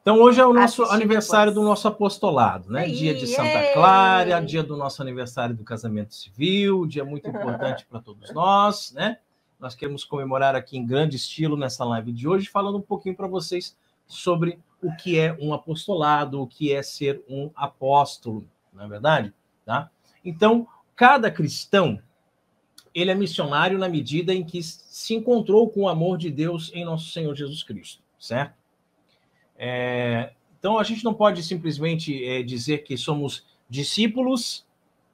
Então, hoje é o nosso aniversário do nosso apostolado, né? Dia de Santa Clara, dia do nosso aniversário do casamento civil, dia muito importante para todos nós, né? Nós queremos comemorar aqui em grande estilo nessa live de hoje, falando um pouquinho para vocês sobre o que é um apostolado, o que é ser um apóstolo, não é verdade? Tá? Então, cada cristão, ele é missionário na medida em que se encontrou com o amor de Deus em nosso Senhor Jesus Cristo, certo? Então, a gente não pode simplesmente dizer que somos discípulos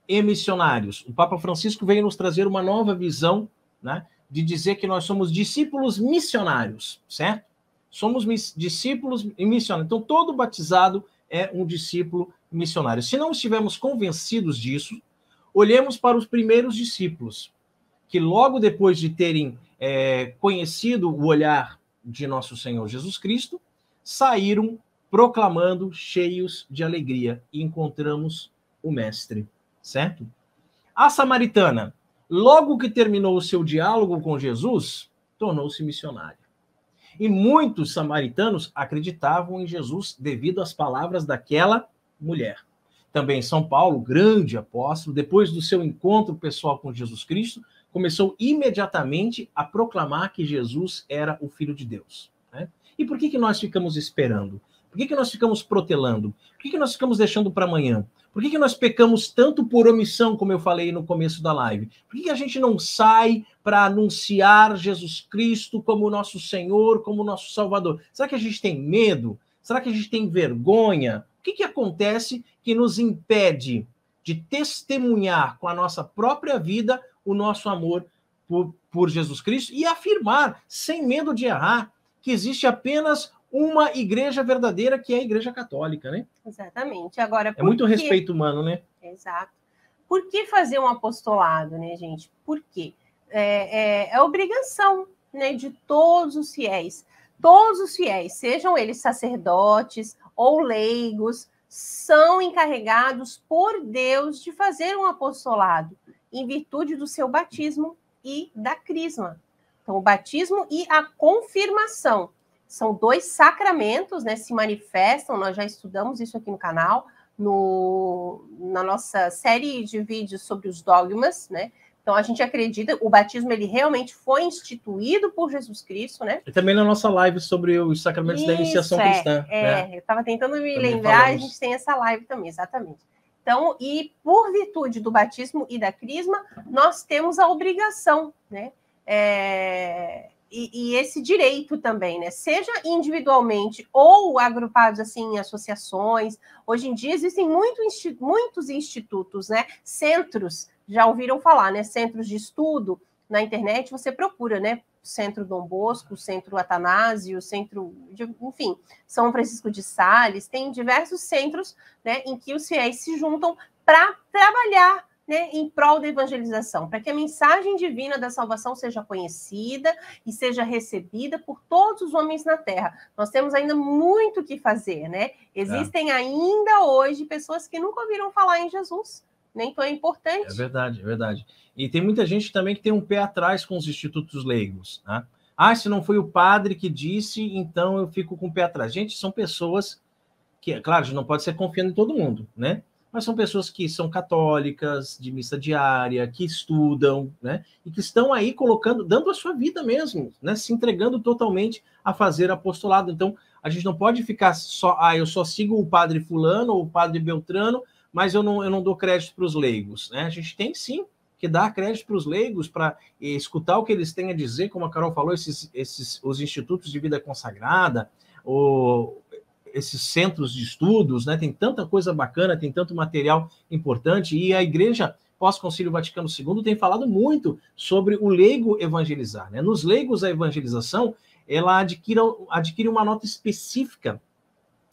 e missionários. O Papa Francisco veio nos trazer uma nova visão, né, de dizer que nós somos discípulos missionários, certo? Somos discípulos e missionários. Então, todo batizado é um discípulo missionário. Se não estivermos convencidos disso, olhemos para os primeiros discípulos, que logo depois de terem conhecido o olhar de nosso Senhor Jesus Cristo, saíram proclamando, cheios de alegria, e encontramos o Mestre, certo? A samaritana, logo que terminou o seu diálogo com Jesus, tornou-se missionária. E muitos samaritanos acreditavam em Jesus devido às palavras daquela mulher. Também São Paulo, grande apóstolo, depois do seu encontro pessoal com Jesus Cristo, começou imediatamente a proclamar que Jesus era o Filho de Deus, né? E por que nós ficamos esperando? Por que nós ficamos protelando? Por que nós ficamos deixando para amanhã? Por que nós pecamos tanto por omissão, como eu falei no começo da live? Por que a gente não sai para anunciar Jesus Cristo como nosso Senhor, como nosso Salvador? Será que a gente tem medo? Será que a gente tem vergonha? O que acontece que nos impede de testemunhar com a nossa própria vida o nosso amor por Jesus Cristo e afirmar, sem medo de errar, que existe apenas uma igreja verdadeira, que é a Igreja Católica, né? Exatamente. Agora, é muito respeito humano, né? Exato. Por que fazer um apostolado, né, gente? Por quê? É obrigação, né, de todos os fiéis. Todos os fiéis, sejam eles sacerdotes ou leigos, são encarregados por Deus de fazer um apostolado, em virtude do seu batismo e da crisma. Então, o batismo e a confirmação são dois sacramentos, né? Se manifestam, nós já estudamos isso aqui no canal, na nossa série de vídeos sobre os dogmas, né? Então, a gente acredita, o batismo, ele realmente foi instituído por Jesus Cristo, né? E também na nossa live sobre os sacramentos da iniciação cristã. Né? Eu estava tentando me lembrar, falamos. A gente tem essa live também, exatamente. Então, e por virtude do batismo e da crisma, nós temos a obrigação, né? E esse direito também, né? Seja individualmente ou agrupados assim em associações. Hoje em dia existem muitos institutos, né? Centros, já ouviram falar, né? Centros de estudo na internet, você procura, né? Centro Dom Bosco, Centro Atanásio, enfim, São Francisco de Sales, tem diversos centros, né, em que os fiéis se juntam para trabalhar, né, em prol da evangelização, para que a mensagem divina da salvação seja conhecida e seja recebida por todos os homens na Terra. Nós temos ainda muito o que fazer, né? Existem ainda hoje pessoas que nunca ouviram falar em Jesus, né? Então é importante. É verdade, é verdade. E tem muita gente também que tem um pé atrás com os institutos leigos, né? Ah, se não foi o padre que disse, então eu fico com o pé atrás. Gente, são pessoas que, claro, a gente não pode ser confiando em todo mundo, né? Mas são pessoas que são católicas, de missa diária, que estudam, né? E que estão aí colocando, dando a sua vida mesmo, né? Se entregando totalmente a fazer apostolado. Então, a gente não pode ficar só, eu só sigo o padre fulano ou o padre Beltrano, mas eu não dou crédito para os leigos, né? A gente tem sim que dar crédito para os leigos, para escutar o que eles têm a dizer, como a Carol falou, os institutos de vida consagrada, esses centros de estudos, né? Tem tanta coisa bacana, tem tanto material importante, e a Igreja pós-Concílio Vaticano II tem falado muito sobre o leigo evangelizar, né? Nos leigos, a evangelização, ela adquire uma nota específica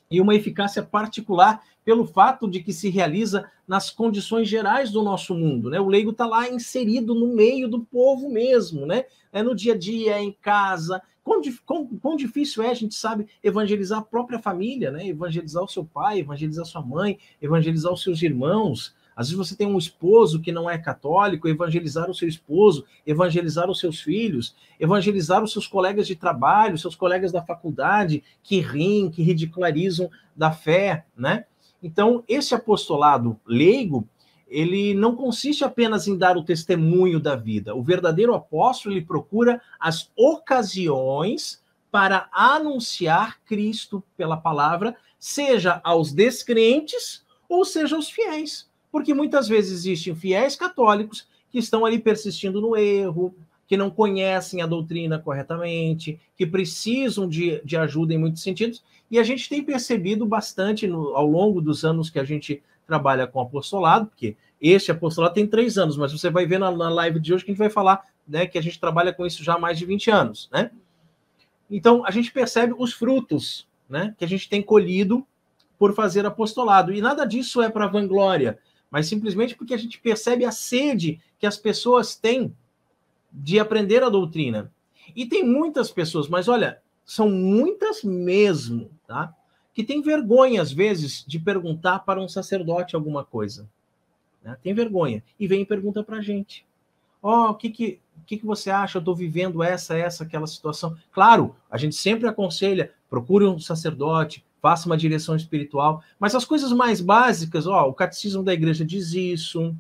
e uma eficácia particular pelo fato de que se realiza nas condições gerais do nosso mundo, né? O leigo está lá inserido no meio do povo mesmo, né? No dia a dia, em casa. Quão difícil é, a gente sabe, evangelizar a própria família, né? Evangelizar o seu pai, evangelizar sua mãe, evangelizar os seus irmãos. Às vezes você tem um esposo que não é católico, evangelizar o seu esposo, evangelizar os seus filhos, evangelizar os seus colegas de trabalho, seus colegas da faculdade, que riem, que ridicularizam da fé, né? Então, esse apostolado leigo, ele não consiste apenas em dar o testemunho da vida. O verdadeiro apóstolo, ele procura as ocasiões para anunciar Cristo pela palavra, seja aos descrentes ou seja aos fiéis. Porque muitas vezes existem fiéis católicos que estão ali persistindo no erro, que não conhecem a doutrina corretamente, que precisam de ajuda em muitos sentidos, e a gente tem percebido bastante ao longo dos anos que a gente trabalha com apostolado, porque este apostolado tem 3 anos, mas você vai ver na live de hoje que a gente vai falar, né, que a gente trabalha com isso já há mais de 20 anos, né? Então, a gente percebe os frutos, né, que a gente tem colhido por fazer apostolado, e nada disso é para vanglória, mas simplesmente porque a gente percebe a sede que as pessoas têm de aprender a doutrina. E tem muitas pessoas, mas olha, são muitas mesmo, tá? Que têm vergonha, às vezes, de perguntar para um sacerdote alguma coisa. Né? Tem vergonha. E vem e pergunta para a gente. Ó, o que você acha? Eu estou vivendo aquela situação. Claro, a gente sempre aconselha, procure um sacerdote, faça uma direção espiritual, mas as coisas mais básicas, ó, o catecismo da igreja diz isso,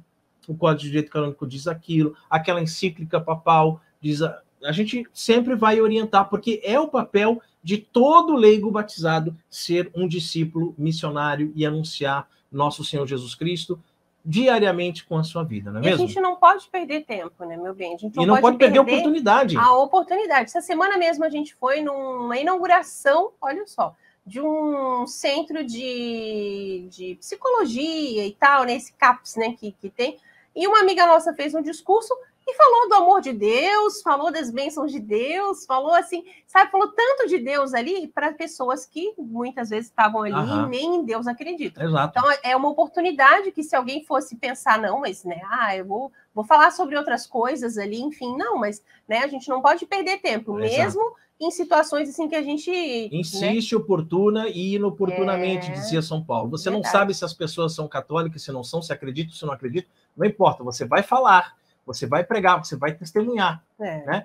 o Código de Direito Canônico diz aquilo, aquela encíclica papal diz... A gente sempre vai orientar, porque é o papel de todo leigo batizado ser um discípulo missionário e anunciar nosso Senhor Jesus Cristo diariamente com a sua vida, não é mesmo? E a gente não pode perder tempo, né, meu bem? A gente não pode perder a oportunidade. A oportunidade. Essa semana mesmo a gente foi numa inauguração, olha só, de um centro de psicologia e tal, né, esse CAPS, né, que tem. E uma amiga nossa fez um discurso e falou do amor de Deus, falou das bênçãos de Deus, falou assim, sabe, falou tanto de Deus ali para pessoas que muitas vezes estavam ali e nem em Deus acreditam. Exato. Então, é uma oportunidade que se alguém fosse pensar, não, mas, né, eu vou falar sobre outras coisas ali, enfim, não, mas, né, a gente não pode perder tempo, mesmo em situações assim que a gente... Insiste, né? Oportuna e inoportunamente, dizia São Paulo. Você não sabe se as pessoas são católicas, se não são, se acreditam, se não acreditam, não importa, você vai falar, você vai pregar, você vai testemunhar. Né?